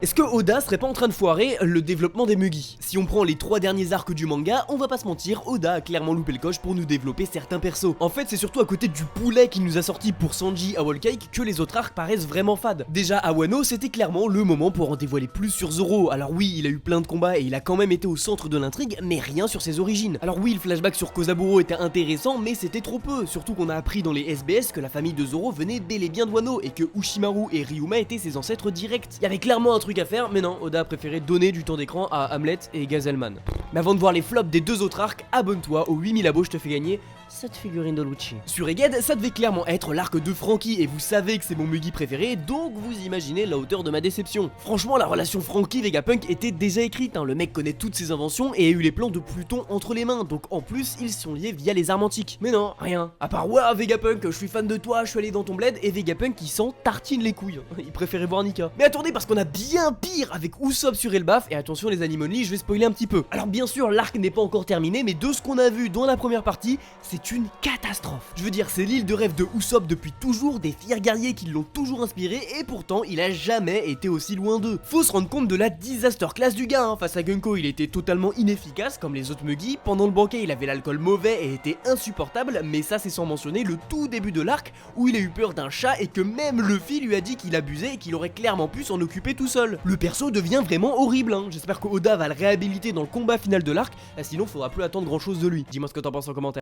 Est-ce que Oda serait pas en train de foirer le développement des Mugi? Si on prend les 3 derniers arcs du manga, on va pas se mentir, Oda a clairement loupé le coche pour nous développer certains persos. En fait, c'est surtout à côté du poulet qu'il nous a sorti pour Sanji à Whole Cake que les autres arcs paraissent vraiment fades. Déjà à Wano, c'était clairement le moment pour en dévoiler plus sur Zoro. Alors oui, il a eu plein de combats et il a quand même été au centre de l'intrigue, mais rien sur ses origines. Alors oui, le flashback sur Kozaburo était intéressant, mais c'était trop peu, surtout qu'on a appris dans les SBS que la famille de Zoro venait bel et bien de Wano et que Ushimaru et Ryuma étaient ses ancêtres directs. Il y avait clairement un truc à faire, mais non, Oda a préféré donner du temps d'écran à Hamlet et Gazelman. Mais avant de voir les flops des deux autres arcs, abonne-toi aux 8000 abos, je te fais gagner cette figurine de Lucci. Sur Egghead, ça devait clairement être l'arc de Franky et vous savez que c'est mon Mugi préféré, donc vous imaginez la hauteur de ma déception. Franchement, la relation Franky-Vegapunk était déjà écrite, le mec connaît toutes ses inventions et a eu les plans de Pluton entre les mains, donc en plus ils sont liés via les armes antiques. Mais non, rien. À part ouah Vegapunk, je suis fan de toi, je suis allé dans ton bled, et Vegapunk qui s'en tartine les couilles. Il préférait voir Nika. Mais attendez, parce qu'on a bien pire avec Usopp sur Elbaf, et attention les animes only, je vais spoiler un petit peu. Alors bien sûr, l'arc n'est pas encore terminé, mais de ce qu'on a vu dans la première partie, c'est une catastrophe. Je veux dire, c'est l'île de rêve de Usopp depuis toujours, des fiers guerriers qui l'ont toujours inspiré, et pourtant il a jamais été aussi loin d'eux. Faut se rendre compte de la disaster class du gars, face à Gunko il était totalement inefficace comme les autres Mugi, pendant le banquet il avait l'alcool mauvais et était insupportable, mais ça c'est sans mentionner le tout début de l'arc où il a eu peur d'un chat et que même Luffy lui a dit qu'il abusait et qu'il aurait clairement pu s'en occuper tout seul. Le perso devient vraiment horrible, j'espère que Oda va le réhabiliter dans le combat final de l'arc, sinon faudra plus attendre grand chose de lui. Dis-moi ce que t'en penses en commentaire.